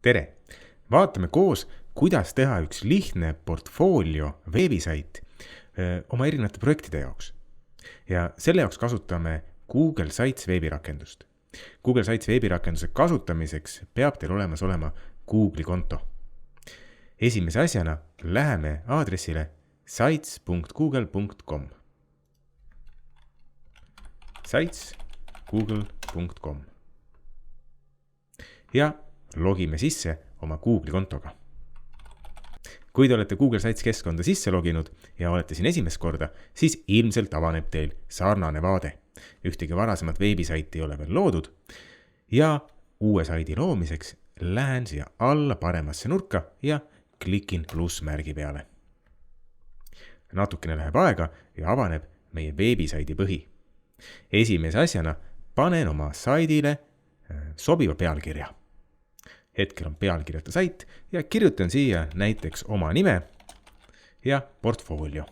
Tere! Vaatame koos, kuidas teha üks lihtne portfoolio veebisait oma erinevate projektide jaoks. Ja selle jaoks kasutame Google Sites veebirakendust. Google Sites veebirakenduse kasutamiseks peab teil olemas olema Google'i konto. Esimese asjana läheme aadressile sites.google.com. sites.google.com. Ja logime sisse oma Google'i kontoga. Kui te olete Google Sites keskkonda sisse loginud ja olete siin esimest korda, siis ilmselt avaneb teil sarnane vaade. Ühtegi varasemat veebisaiti ei ole veel loodud ja uue saidi loomiseks lähen siia alla paremasse nurka ja klikin plussmärgi peale. Natukene läheb aega ja avaneb meie veebisaidi põhi. Esimese asjana panen oma saidile sobiva pealkirja. Hetkel on pealkirjata sait ja kirjutan siia näiteks oma nime ja portfoolio.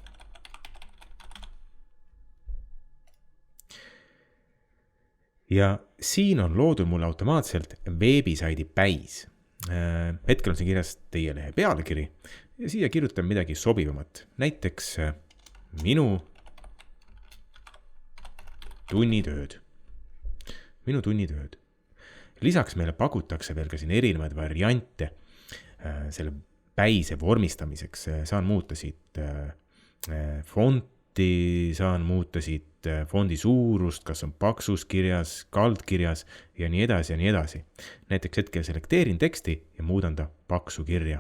Ja siin on loodud mulle automaatselt veebisaidi päis. Hetkel on siin kirjas teie lehe pealkiri ja siia kirjutan midagi sobivamat. Näiteks minu tunnitööd. Minu tunnitööd. Lisaks meile pakutakse veel ka siin erinevaid variante selle päise vormistamiseks. Saan muuta siit fonti, saan muuta siit fondi suurust, kas on paksus kirjas, kaldkirjas ja nii edasi ja nii edasi. Näiteks hetkel selekteerin teksti ja muudan ta paksu kirja.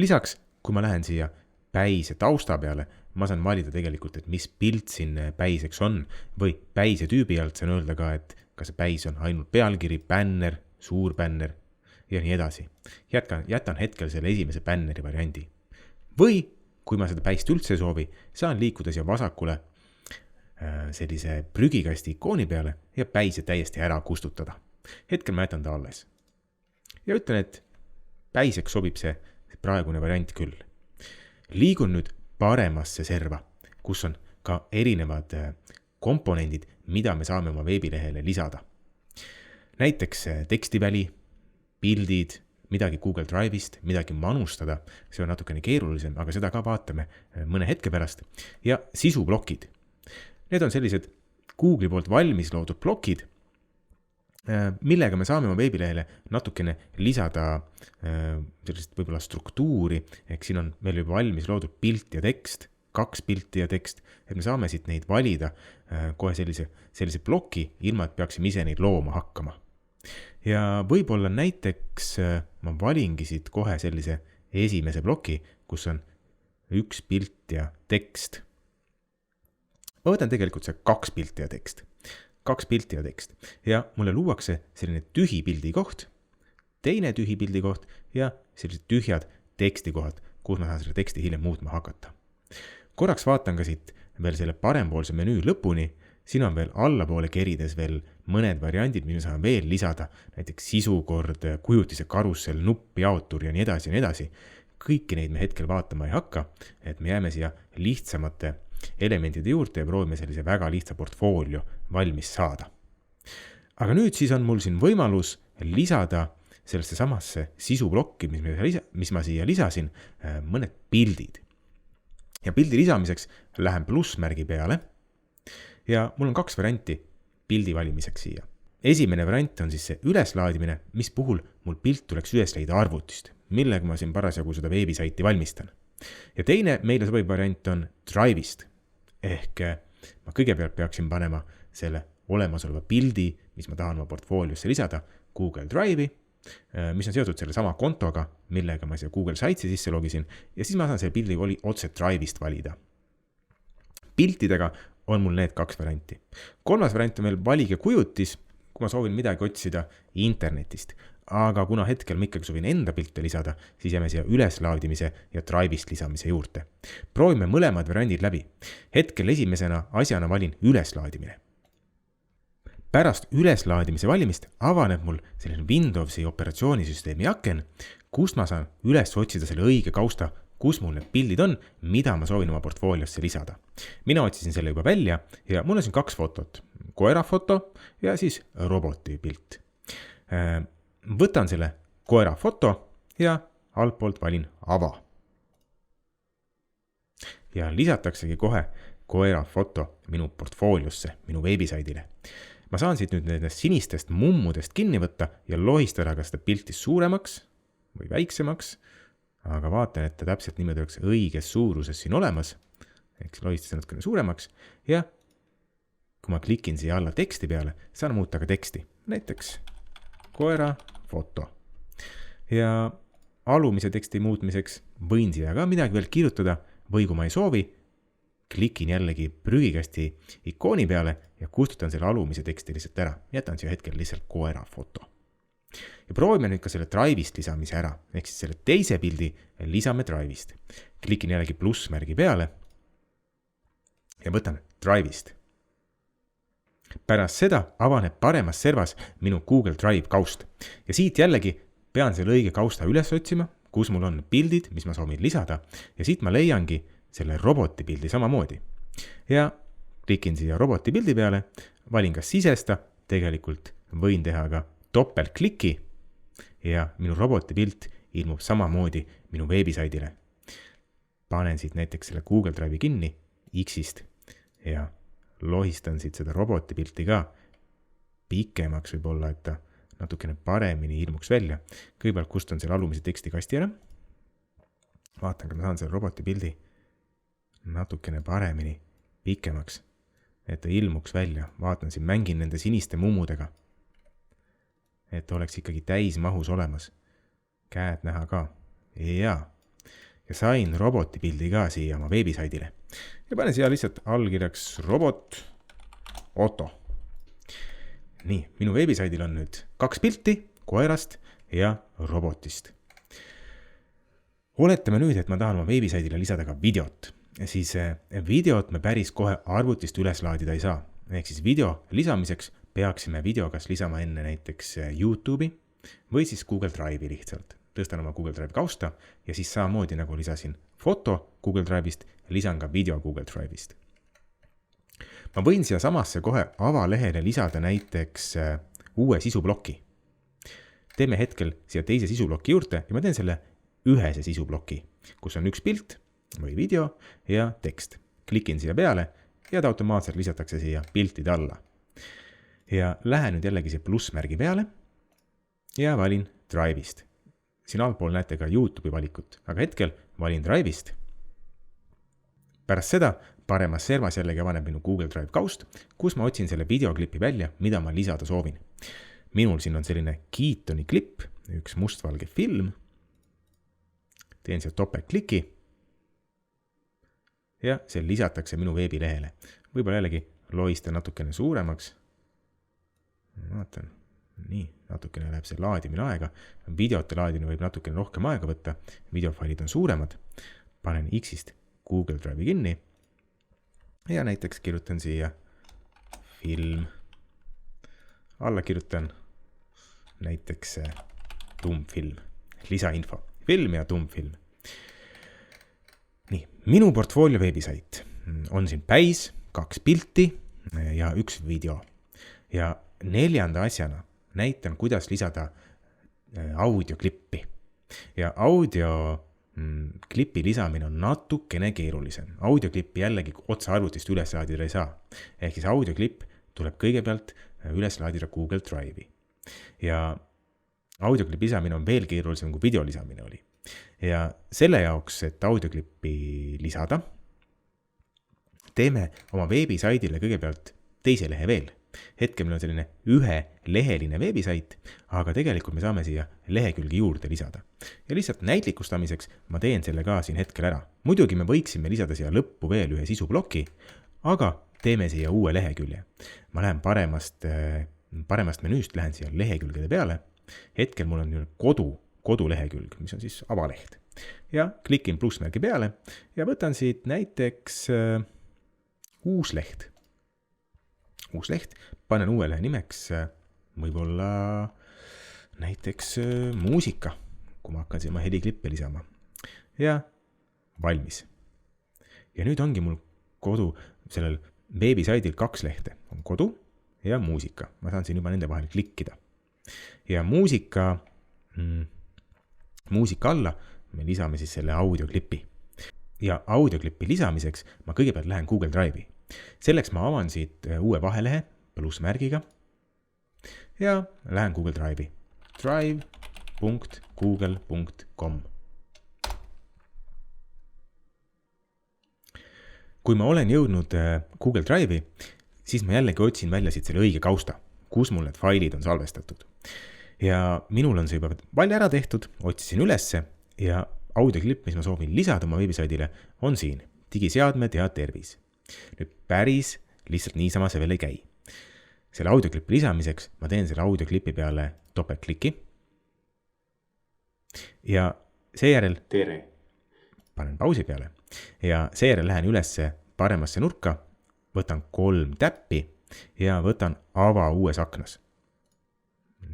Lisaks, kui ma lähen siia päise tausta peale, ma saan valida tegelikult, et mis pilt siin päiseks on või päise tüübi alt saan öelda ka, et kas see päis on ainult pealkiri, bänner, suur bänner ja nii edasi. Jätan hetkel selle esimese bänneri variandi. Või kui ma seda päist üldse soovi, saan liikuda siia vasakule sellise prügikasti ikooni peale ja päise täiesti ära kustutada. Hetkel ma jätan ta alles. Ja ütlen, et päiseks sobib see praegune variant küll. Liigun nüüd paremasse serva, kus on ka erinevad komponendid, mida me saame oma veebilehele lisada. Näiteks tekstiväli, pildid, midagi Google Drive'ist, midagi manustada, see on natukene keerulisem, aga seda ka vaatame mõne hetke pärast. Ja sisublokid. Need on sellised Google'i poolt valmis loodud blokid, millega me saame oma veebilehele natukene lisada sellist võib-olla struktuuri, ehk siin on meil juba valmis loodud pilt ja tekst, 2 pilti ja tekst, et me saame siit neid valida kohe sellise bloki, ilma et peaksime ise neid looma hakkama. Ja võib-olla näiteks ma valingi siit kohe sellise esimese bloki, kus on 1 pilt ja tekst. Ma võtan tegelikult see 2 pilti ja tekst. 2 pilti ja tekst. Ja mulle luuakse selline tühi pildi koht, teine tühi pildi koht ja sellised tühjad teksti kohad, kus ma saan selle teksti hiljem muutma hakata. Korraks vaatan ka siit veel selle parempoolse menüü lõpuni, siin on veel allapoole kerides veel mõned variandid, mis saan veel lisada, näiteks sisukord, kujutise karussel, nupp, jaotur ja nii edasi ja nii edasi. Kõiki neid me hetkel vaatama ei hakka, et me jääme siia lihtsamate elementide juurde ja proovime sellise väga lihtsa portfoolio valmis saada. Aga nüüd siis on mul siin võimalus lisada sellesse samasse sisublokki, mis ma siia lisasin, mõned pildid. Ja pildi lisamiseks lähen plussmärgi peale ja mul on 2 varianti pildi valimiseks siia. Esimene variant on siis see üleslaadimine, mis puhul mul pilt tuleks üles leida arvutist, millega ma siin parasjagu seda veebisaiti valmistan. Ja teine meile sobiv variant on Drive'ist, ehk ma kõigepealt peaksin panema selle olemasoleva pildi, mis ma tahan oma portfooliosse lisada, Google Drive'i, mis on seotud selle sama kontoga, millega ma siia Google Sitesi sisse logisin, ja siis ma saan selle pildi otse Drive'ist valida. Piltidega on mul need 2 varianti. 3. variant on veel valige kujutis, kui ma soovin midagi otsida internetist. Aga kuna hetkel ma ikkagi soovin enda pilte lisada, siis jääme siia üleslaadimise ja Drive'ist lisamise juurde. Proovime mõlemad variandid läbi. Hetkel esimesena asjana valin üleslaadimine. Pärast üleslaadimise valimist avaneb mul selline Windowsi operatsioonisüsteemi aken, kust ma saan üles otsida selle õige kausta, kus mul need pildid on, mida ma soovin oma portfooliosse lisada. Mina otsisin selle juba välja ja mul on siin 2 fotot. Koera foto ja siis roboti pilt. võtan selle koera foto ja altpoolt valin ava. Ja lisataksegi kohe koera foto minu portfooliosse, minu veebisaidile. Ma saan siit nüüd nendest sinistest mummudest kinni võtta ja lohistada ka seda pilti suuremaks või väiksemaks, aga vaatan, et ta täpselt niimoodi oleks õiges suuruses siin olemas, eks lohistada natukene suuremaks ja kui ma klikin siia alla teksti peale, saan muuta ka teksti, näiteks koera foto. Ja alumise teksti muutmiseks võin siia ka midagi veel kirjutada või kui ma ei soovi, klikin jällegi prügikasti ikooni peale ja kustutan selle alumise teksti lihtsalt ära. Jätan siia hetkel lihtsalt koera foto. Ja proovime nüüd ka selle Drive'ist lisamise ära, ehk siis selle teise pildi lisame Drive'ist. Klikin jällegi plussmärgi peale ja võtan Drive'ist. Pärast seda avaneb paremas servas minu Google Drive kaust ja siit jällegi pean selle õige kausta üles otsima, kus mul on pildid, mis ma soovin lisada ja siit ma leiangi selle roboti pildi samamoodi. Ja klikin siia roboti pildi peale, valin ka sisesta, tegelikult võin teha ka topeltkliki ja minu roboti pilt ilmub samamoodi minu veebisaidile. Panen siit näiteks selle Google Drive'i kinni X-ist ja lohistan siit seda roboti pilti ka pikemaks võib-olla, et ta natukene paremini ilmuks välja. Kõigepealt kustan selle alumise teksti kasti ära. Vaatan, kui ma saan selle roboti pildi natukene paremini pikemaks, et ta ilmuks välja. Vaatan siin, mängin nende siniste mummudega, et oleks ikkagi täismahus olemas. Käed näha ka. Ja sain roboti pildi ka siia oma veebisaidile. Ja panen siia lihtsalt allkirjaks robot Otto. Nii, minu veebisaidil on nüüd 2 pilti koerast ja robotist. Oletame nüüd, et ma tahan oma veebisaidile lisada ka videot. Siis videot me päris kohe arvutist üles laadida ei saa. Ehk siis video lisamiseks peaksime video kas lisama enne näiteks YouTube'i või siis Google Drive'i lihtsalt. Tõstan oma Google Drive kausta ja siis samamoodi nagu lisasin foto Google Drive'ist, lisan ka video Google Drive'ist. Ma võin siia samasse kohe avalehele lisada näiteks uue sisubloki. Teeme hetkel siia teise sisubloki juurde ja ma teen selle ühese sisubloki, kus on üks pilt või video ja tekst. Klikin siia peale ja ta automaatselt lisatakse siia piltide alla. Ja lähen nüüd jällegi siia plussmärgi peale ja valin Drive'ist. Siin allpool näete ka YouTube'i valikut, aga hetkel valin Drive'ist. Pärast seda paremas servas jällegi avaneb minu Google Drive kaust, kus ma otsin selle videoklipi välja, mida ma lisada soovin. Minul siin on selline Keatoni klipp, üks mustvalge film. Teen siia topeltkliki ja see lisatakse minu veebilehele. Võib-olla jällegi lohistan natukene suuremaks. Vaatan, nii, natukene läheb see laadimine aega. Videote laadimine võib natukene rohkem aega võtta. Videofailid on suuremad. Panen X-ist Google Drive'i kinni ja näiteks kirjutan siia film. Alla kirjutan näiteks tummfilm, lisainfo, film ja tummfilm. Nii, minu portfoolio veebisait on siin päis, 2 pilti ja 1 video. Ja 4. asjana näitan, kuidas lisada audioklippi. Ja audioklipi lisamine on natukene keerulisem. Audioklippi jällegi otsa arvutist üles laadida ei saa. Ehk siis audioklipp tuleb kõigepealt üles laadida Google Drive'i. Ja audioklipi lisamine on veel keerulisem kui video lisamine oli. Ja selle jaoks, et audioklippi lisada, teeme oma veebisaidile kõigepealt teise lehe veel. Hetkel meil on selline 1-leheline veebisait, aga tegelikult me saame siia lehekülgi juurde lisada. Ja lihtsalt näitlikustamiseks ma teen selle ka siin hetkel ära. Muidugi me võiksime lisada siia lõppu veel ühe sisubloki, aga teeme siia uue lehekülje. Ma lähen paremast menüüst, lähen siia lehekülgede peale. Hetkel mul on kodulehekülg, mis on siis avaleht. Ja klikin plussmärgi peale ja võtan siit näiteks uus leht. Uus leht, panen uue lehe nimeks võib-olla näiteks muusika, kui ma hakkan siia oma heliklippe lisama. Ja valmis. Ja nüüd ongi mul sellel veebisaidil 2 lehte. On kodu ja muusika. Ma saan siin juba nende vahel klikkida. ja muusika alla me lisame siis selle audioklipi. Ja audioklipi lisamiseks ma kõigepealt lähen Google Drive'i. Selleks ma avan siit uue vahelehe plussmärgiga ja lähen Google Drive'i. drive.google.com. Kui ma olen jõudnud Google Drive'i, siis ma jällegi otsin välja siit selle õige kausta, kus mul need failid on salvestatud. Ja minul on see juba palju ära tehtud, otsisin ülesse ja audioklipp, mis ma soovin lisada oma veebisaidile, on siin. Digiseadmed ja tervis. Nüüd päris lihtsalt niisama see veel ei käi. Selle audioklipi lisamiseks ma teen selle audioklipi peale topeltkliki ja seejärel panen pausi peale ja seejärel lähen ülesse paremasse nurka, võtan 3 täppi ja võtan ava uues aknas.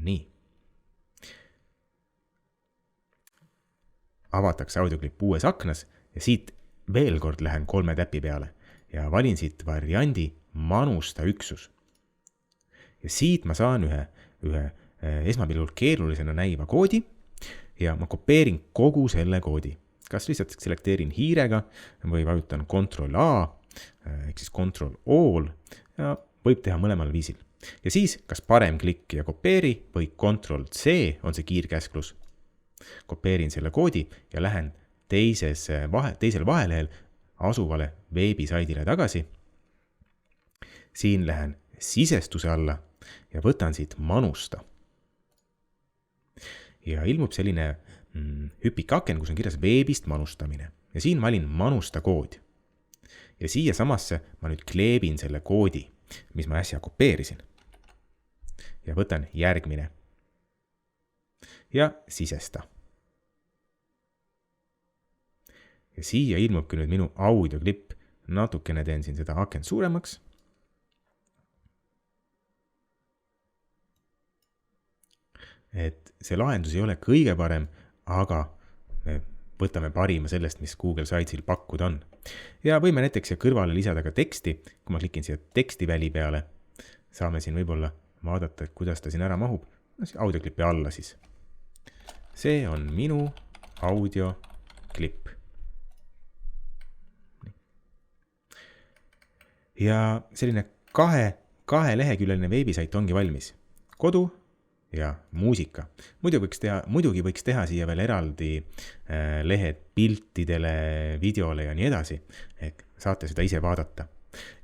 Nii. Avatakse audioklipp uues aknas ja siit veel kord lähen 3 täpi peale ja valin siit variandi manusta üksus. Ja siit ma saan ühe esmapilgul keerulisena näiva koodi ja ma kopeerin kogu selle koodi. Kas lihtsalt selekteerin hiirega või vajutan Ctrl-A ehk siis Ctrl-All ja võib teha mõlemal viisil. Ja siis kas parem klikk ja kopeeri või Ctrl-C on see kiirkäsklus. Kopeerin selle koodi ja lähen teisel vahelehel asuvale veebisaidile tagasi. Siin lähen sisestuse alla ja võtan siit manusta. Ja ilmub selline hüpikaken, kus on kirjas veebist manustamine. Ja siin valin manusta kood. Ja siia samasse ma nüüd kleebin selle koodi, mis ma äsja kopeerisin. Ja võtan järgmine. Ja sisesta. Ja siia ilmubki nüüd minu audioklipp. Natukene teen siin seda akent suuremaks. Et see lahendus ei ole kõige parem, aga me võtame parima sellest, mis Google Sitesil pakkuda on. Ja võime näiteks siia kõrvale lisada ka teksti. Kui ma klikin siia tekstiväli peale, saame siin võib-olla vaadata, kuidas ta siin ära mahub. Audioklipi alla siis. See on minu audioklipp. Ja selline kahe leheküljeline veebisait ongi valmis. Kodu ja muusika. Muidugi võiks teha siia veel eraldi lehed piltidele, videole ja nii edasi. Saate seda ise vaadata.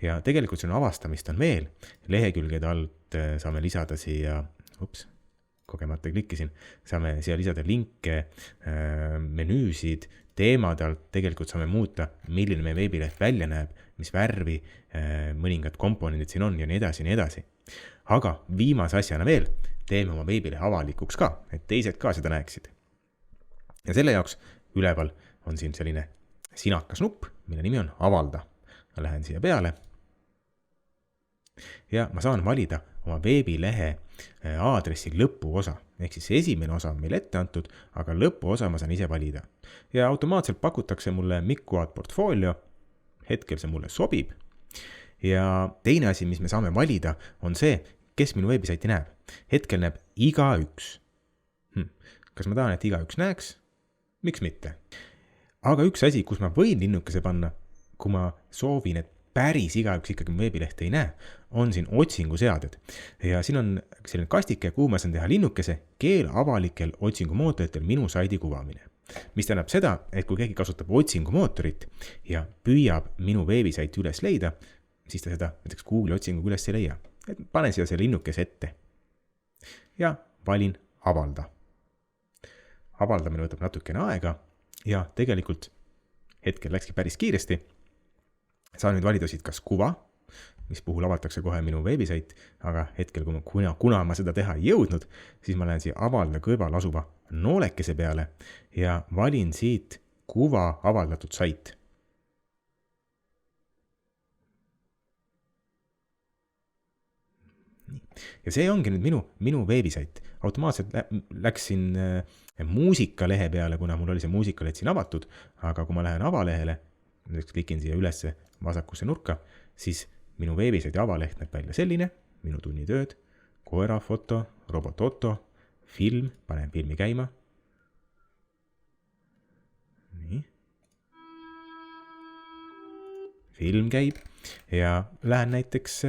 Ja tegelikult siin avastamist on veel. Lehekülgede alt saame lisada siia, kogemata klikkisin, saame siia lisada linke, menüüsid, teemade alt tegelikult saame muuta, milline meie veebileht välja näeb, mis värvi mõningad komponendid siin on ja nii edasi. Aga viimase asjana veel teeme oma veebilehe avalikuks ka, et teised ka seda näeksid. Ja selle jaoks üleval on siin selline sinakas nupp, mille nimi on avalda. Ma lähen siia peale ja ma saan valida oma veebilehe aadressi lõpuosa. Ehk siis esimene osa on meil ette antud, aga lõpuosa ma saan ise valida. Ja automaatselt pakutakse mulle Mikkuad portfoolio. Hetkel see mulle sobib. Ja teine asi, mis me saame valida, on see, kes minu veebisaiti näeb. Hetkel näeb igaüks. Kas ma tahan, et igaüks näeks? Miks mitte? Aga üks asi, kus ma võin linnukese panna, kui ma soovin, et päris igaüks ikkagi veebilehte ei näe, on siin otsinguseaded. Ja siin on selline kastike, kuhu ma saan teha linnukese keel avalikel otsingumootoritel minu saidi kuvamine. Mis tähendab seda, et kui keegi kasutab otsingumootorit ja püüab minu veebisaiti üles leida, siis ta seda näiteks Google otsinguga üles ei leia. Panen siia selle linnukese ette ja valin avalda. Avaldamine võtab natukene aega ja tegelikult hetkel läkski päris kiiresti. Saan nüüd valida siit kas kuva, mis puhul avatakse kohe minu veebisait, aga hetkel, kuna ma seda teha ei jõudnud, siis ma lähen siia avalda kõrval asuva noolekese peale ja valin siit kuva avaldatud sait. Ja see ongi nüüd minu veebisait. Automaatselt läksin muusikalehe peale, kuna mul oli see muusikaleht siin avatud, aga kui ma lähen avalehele, klikin siia ülesse vasakusse nurka, siis minu veebisaidi avaleht näeb välja selline, minu tunnitööd, koerafoto, Robot Otto, film, panen filmi käima. Nii. Film käib ja lähen näiteks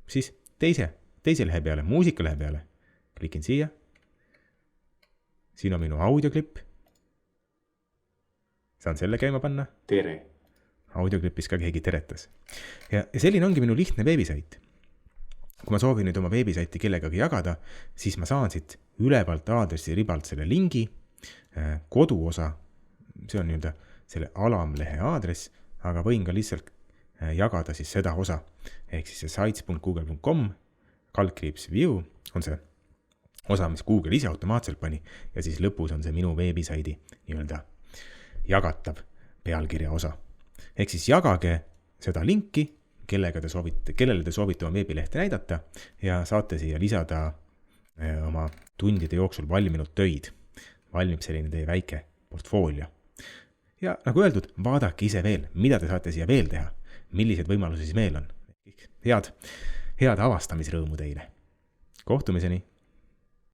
siis teise lehe peale, muusika lehe peale. Klikin siia. Siin on minu audioklipp. Saan selle käima panna. Tere. Audioklippis ka keegi teretas. Ja selline ongi minu lihtne veebisait. Kui ma soovin nüüd oma veebisaiti kellegagi jagada, siis ma saan siit ülevalt aadressi ribalt selle lingi, koduosa, see on nii-öelda selle alamlehe aadress, aga võin ka lihtsalt jagada siis seda osa. Ehk siis see sites.google.com /view on see osa, mis Google ise automaatselt pani ja siis lõpus on see minu veebisaidi nii-öelda jagatav pealkirja osa. Ehk siis jagage seda linki, kellele te soovite oma veebilehte näidata ja saate siia lisada oma tundide jooksul valminud töid. Valmib selline teie väike portfoolio. Ja nagu öeldud, vaadake ise veel, mida te saate siia veel teha, millised võimalusi siis veel on. Head avastamisrõõmu teile. Kohtumiseni!